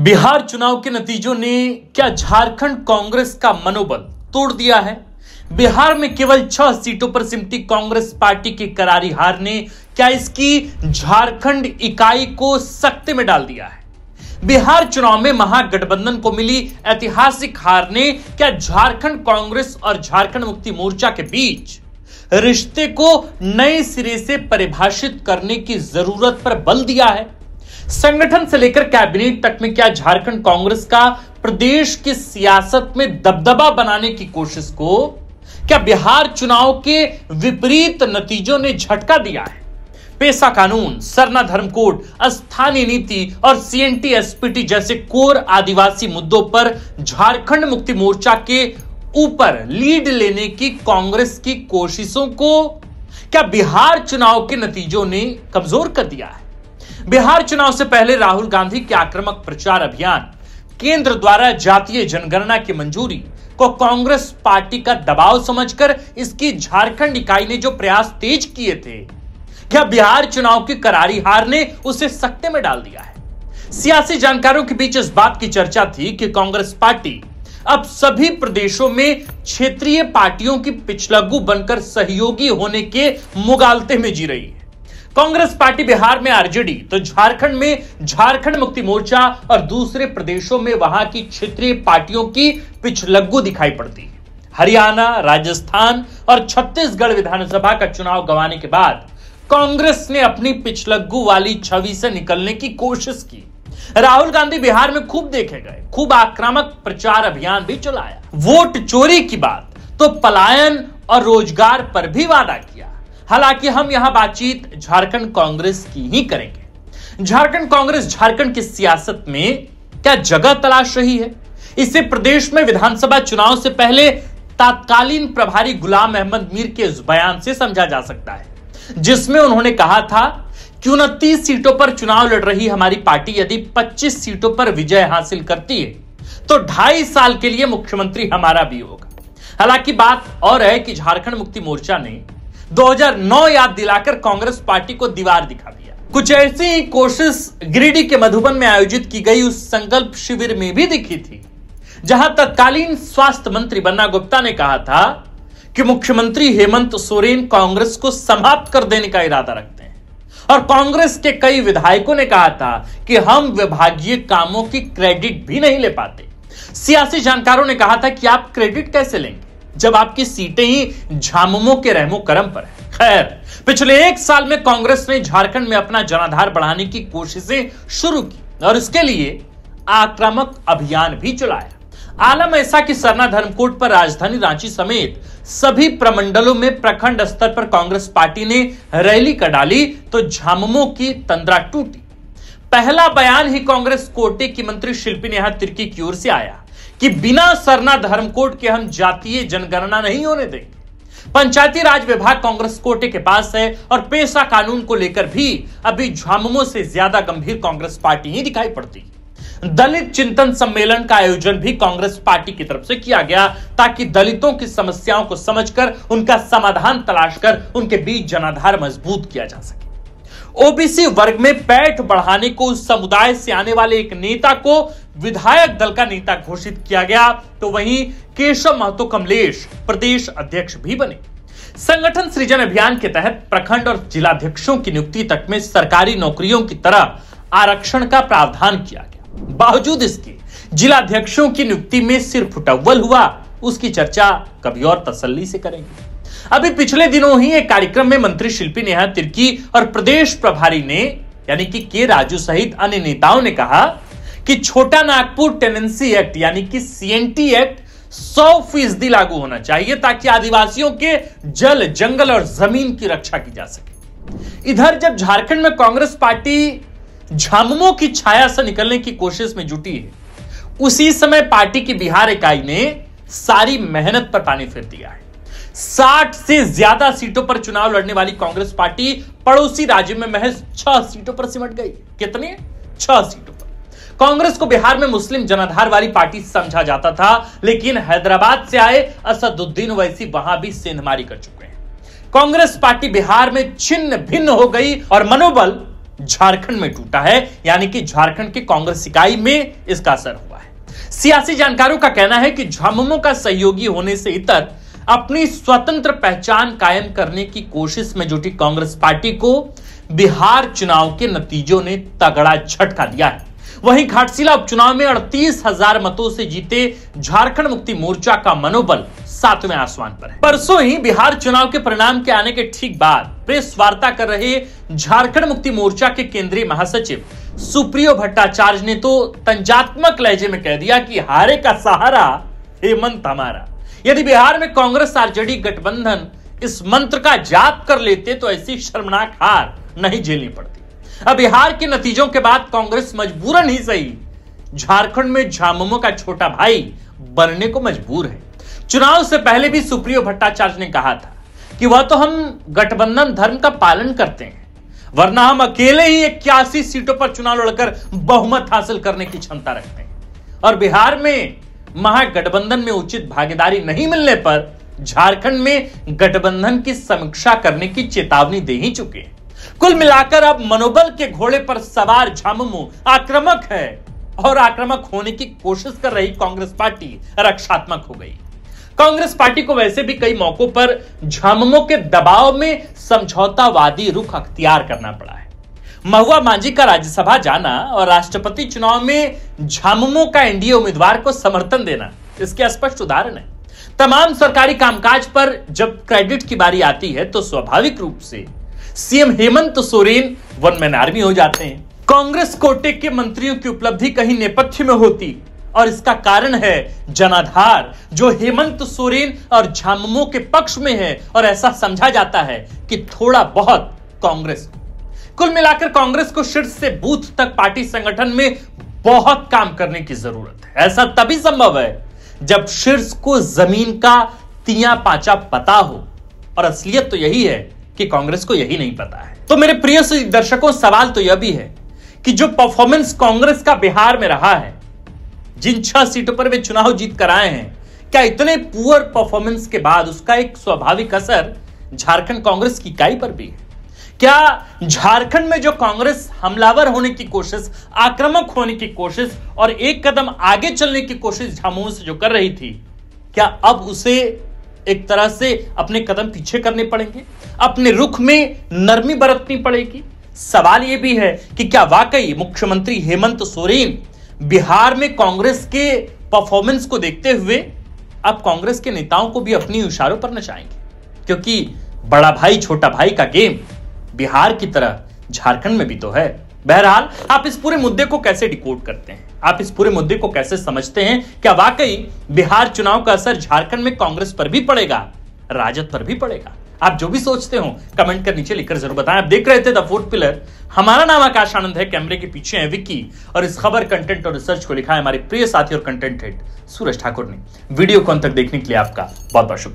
बिहार चुनाव के नतीजों ने क्या झारखंड कांग्रेस का मनोबल तोड़ दिया है? बिहार में केवल 6 सीटों पर सिमटी कांग्रेस पार्टी की करारी हार ने क्या इसकी झारखंड इकाई को सकते में डाल दिया है? बिहार चुनाव में महागठबंधन को मिली ऐतिहासिक हार ने क्या झारखंड कांग्रेस और झारखंड मुक्ति मोर्चा के बीच रिश्ते को नए सिरे से परिभाषित करने की जरूरत पर बल दिया है? संगठन से लेकर कैबिनेट तक में क्या झारखंड कांग्रेस का प्रदेश की सियासत में दबदबा बनाने की कोशिश को क्या बिहार चुनाव के विपरीत नतीजों ने झटका दिया है? पेशा कानून, सरना धर्म कोड, स्थानीय नीति और सीएनटी एसपीटी जैसे कोर आदिवासी मुद्दों पर झारखंड मुक्ति मोर्चा के ऊपर लीड लेने की कांग्रेस की कोशिशों को क्या बिहार चुनाव के नतीजों ने कमजोर कर दिया है? बिहार चुनाव से पहले राहुल गांधी के आक्रामक प्रचार अभियान, केंद्र द्वारा जातीय जनगणना की मंजूरी को कांग्रेस पार्टी का दबाव समझकर इसकी झारखंड इकाई ने जो प्रयास तेज किए थे, क्या बिहार चुनाव की करारी हार ने उसे सकते में डाल दिया है? सियासी जानकारों के बीच इस बात की चर्चा थी कि कांग्रेस पार्टी अब सभी प्रदेशों में क्षेत्रीय पार्टियों की पिछलग्गू बनकर सहयोगी होने के मुगालते में जी रही है। कांग्रेस पार्टी बिहार में आरजेडी तो झारखंड में झारखंड मुक्ति मोर्चा और दूसरे प्रदेशों में वहां की क्षेत्रीय पार्टियों की पिछलग्गू दिखाई पड़ती है। हरियाणा, राजस्थान और छत्तीसगढ़ विधानसभा का चुनाव गंवाने के बाद कांग्रेस ने अपनी पिछलग्गू वाली छवि से निकलने की कोशिश की। राहुल गांधी बिहार में खूब देखे गए, खूब आक्रामक प्रचार अभियान भी चलाया। वोट चोरी की बात तो पलायन और रोजगार पर भी वादा किया। हालांकि हम यहां बातचीत झारखंड कांग्रेस की ही करेंगे। झारखंड कांग्रेस झारखंड की सियासत में क्या जगह तलाश रही है? इसे प्रदेश में विधानसभा चुनाव से पहले तत्कालीन प्रभारी गुलाम अहमद मीर के उस बयान से समझा जा सकता है, जिसमें उन्होंने कहा था कि 29 सीटों पर चुनाव लड़ रही हमारी पार्टी यदि 25 सीटों पर विजय हासिल करती है तो 2.5 साल के लिए मुख्यमंत्री हमारा भी होगा। हालांकि बात और है कि झारखंड मुक्ति मोर्चा ने 2009 याद दिलाकर कांग्रेस पार्टी को दीवार दिखा दिया। कुछ ऐसी ही कोशिश गिरिडीह के मधुबन में आयोजित की गई उस संकल्प शिविर में भी दिखी थी, जहां तत्कालीन स्वास्थ्य मंत्री बन्ना गुप्ता ने कहा था कि मुख्यमंत्री हेमंत सोरेन कांग्रेस को समाप्त कर देने का इरादा रखते हैं, और कांग्रेस के कई विधायकों ने कहा था कि हम विभागीय कामों की क्रेडिट भी नहीं ले पाते। सियासी जानकारों ने कहा था कि आप क्रेडिट कैसे लेंगे जब आपकी सीटें ही झामुमो के रहमो करम पर है। खैर, पिछले 1 साल में कांग्रेस ने झारखंड में अपना जनाधार बढ़ाने की कोशिशें शुरू की और इसके लिए आक्रामक अभियान भी चलाया। आलम ऐसा कि सरना धर्म कोड पर राजधानी रांची समेत सभी प्रमंडलों में प्रखंड स्तर पर कांग्रेस पार्टी ने रैली कर डाली तो झामुमो की तंद्रा टूटी। पहला बयान ही कांग्रेस कोटे की मंत्री शिल्पी नेहा तिर्की की ओर से आया कि बिना सरना धर्म कोड के हम जातीय जनगणना नहीं होने देंगे। पंचायती राज विभाग कांग्रेस कोटे के पास है और पेशा कानून को लेकर भी अभी झामुमो से ज्यादा गंभीर कांग्रेस पार्टी ही दिखाई पड़ती। दलित चिंतन सम्मेलन का आयोजन भी कांग्रेस पार्टी की तरफ से किया गया ताकि दलितों की समस्याओं को समझकर उनका समाधान तलाश कर उनके बीच जनाधार मजबूत किया जा सके। ओबीसी वर्ग में पैठ बढ़ाने को उस समुदाय से आने वाले एक नेता को विधायक दल का नेता घोषित किया गया तो वहीं केशव महतो कमलेश प्रदेश अध्यक्ष भी बने। संगठन सृजन अभियान के तहत प्रखंड और जिलाध्यक्षों की नियुक्ति तक में सरकारी नौकरियों की तरह आरक्षण का प्रावधान किया गया। बावजूद इसके जिलाध्यक्षों की नियुक्ति में सिर्फ टव्वल हुआ, उसकी चर्चा कभी और तसल्ली से करेंगे। अभी पिछले दिनों ही एक कार्यक्रम में मंत्री शिल्पी नेहा तिर्की और प्रदेश प्रभारी ने यानी कि के राजू सहित अन्य नेताओं ने कहा कि छोटा नागपुर टेनेंसी एक्ट यानी कि सीएनटी एक्ट 100% लागू होना चाहिए ताकि आदिवासियों के जल, जंगल और जमीन की रक्षा की जा सके। इधर जब झारखंड में कांग्रेस पार्टी झामुमो की छाया से निकलने की कोशिश में जुटी है, उसी समय पार्टी की बिहार इकाई ने सारी मेहनत पर पानी फेर दिया है। 60 से ज्यादा सीटों पर चुनाव लड़ने वाली कांग्रेस पार्टी पड़ोसी राज्य में महज 6 सीटों पर सिमट गई। कितने? 6 सीटों पर। कांग्रेस को बिहार में मुस्लिम जनाधार वाली पार्टी समझा जाता था, लेकिन हैदराबाद से आए असदुद्दीन ओवैसी वहां भी सेंधमारी कर चुके हैं। कांग्रेस पार्टी बिहार में छिन्न भिन्न हो गई और मनोबल झारखंड में टूटा है, यानी कि झारखंड की कांग्रेस इकाई में इसका असर हुआ है। सियासी जानकारों का कहना है कि झामुमो का सहयोगी होने से इतर अपनी स्वतंत्र पहचान कायम करने की कोशिश में जुटी कांग्रेस पार्टी को बिहार चुनाव के नतीजों ने तगड़ा झटका दिया है। वहीं घाटशिला उपचुनाव में 38,000 मतों से जीते झारखंड मुक्ति मोर्चा का मनोबल 7वें आसमान पर है। परसों ही बिहार चुनाव के परिणाम के आने के ठीक बाद प्रेस वार्ता कर रहे झारखंड मुक्ति मोर्चा के केंद्रीय महासचिव सुप्रियो भट्टाचार्य ने तो तंजात्मक लहजे में कह दिया कि हारे का सहारा हेमंत हमारा। यदि बिहार में कांग्रेस आरजेडी गठबंधन इस मंत्र का जाप कर लेते तो ऐसी शर्मनाक हार नहीं झेलनी पड़ती। अब बिहार के नतीजों के बाद कांग्रेस मजबूरन ही सही झारखंड में झामुमो का छोटा भाई बनने को मजबूर है। चुनाव से पहले भी सुप्रियो भट्टाचार्य ने कहा था कि वह तो हम गठबंधन धर्म का पालन करते हैं, वरना हम अकेले ही 81 सीटों पर चुनाव लड़कर बहुमत हासिल करने की क्षमता रखते हैं। और बिहार में महागठबंधन में उचित भागीदारी नहीं मिलने पर झारखंड में गठबंधन की समीक्षा करने की चेतावनी दे ही चुके हैं। कुल मिलाकर अब मनोबल के घोड़े पर सवार झामुमो आक्रामक है और आक्रामक होने की कोशिश कर रही कांग्रेस पार्टी रक्षात्मक हो गई। कांग्रेस पार्टी को वैसे भी कई मौकों पर झामुमो के दबाव में समझौतावादी रुख अख्तियार करना पड़ा है। महुआ मांझी का राज्यसभा जाना और राष्ट्रपति चुनाव में झामुमो का एनडीए उम्मीदवार को समर्थन देना इसके स्पष्ट उदाहरण है। तमाम सरकारी कामकाज पर जब क्रेडिट की बारी आती है तो स्वाभाविक रूप से CM Hemant Soren one man army हो जाते हैं। कांग्रेस कोटे के मंत्रियों की उपलब्धि कहीं नेपथ्य में होती और इसका कारण है जनाधार जो हेमंत सोरेन और झामुमो के पक्ष में है और ऐसा समझा जाता है कि थोड़ा बहुत कांग्रेस। कुल मिलाकर कांग्रेस को शीर्ष से बूथ तक पार्टी संगठन में बहुत काम करने की जरूरत है। ऐसा तभी संभव है जब शीर्ष को जमीन का तिया पांचा पता हो, और असलियत तो यही है कि कांग्रेस को यही नहीं पता है। तो मेरे प्रिय दर्शकों, सवाल तो यह भी है कि जो परफॉर्मेंस कांग्रेस का बिहार में रहा है, जिन 6 सीटों पर वे चुनाव जीत कर आए हैं, क्या इतने पुअर परफॉर्मेंस के बाद उसका एक स्वाभाविक असर झारखंड कांग्रेस की इकाई पर भी है? क्या झारखंड में जो कांग्रेस हमलावर होने की कोशिश, आक्रामक होने की कोशिश और एक कदम आगे चलने की कोशिश झामुमो से जो कर रही थी, क्या अब उसे एक तरह से अपने कदम पीछे करने पड़ेंगे, अपने रुख में नरमी बरतनी पड़ेगी? सवाल यह भी है कि क्या वाकई मुख्यमंत्री हेमंत सोरेन बिहार में कांग्रेस के परफॉर्मेंस को देखते हुए अब कांग्रेस के नेताओं को भी अपनी इशारों पर नचाएंगे? क्योंकि बड़ा भाई छोटा भाई का गेम बिहार की तरह झारखंड में भी तो है। बहरहाल, आप इस पूरे मुद्दे को कैसे डिकोड करते हैं? आप इस पूरे मुद्दे को कैसे समझते हैं? क्या वाकई बिहार चुनाव का असर झारखंड में कांग्रेस पर भी पड़ेगा, राजद पर भी पड़ेगा? आप जो भी सोचते हो कमेंट कर नीचे लिखकर जरूर बताएं। आप देख रहे थे द फोर्थ पिलर। हमारा नाम आकाश आनंद है, कैमरे के पीछे है विक्की, और इस खबर, कंटेंट और रिसर्च को लिखा है हमारे प्रिय साथी और कंटेंट हेड सूरज ठाकुर ने। वीडियो को अंत तक देखने के लिए आपका बहुत बहुत शुक्रिया।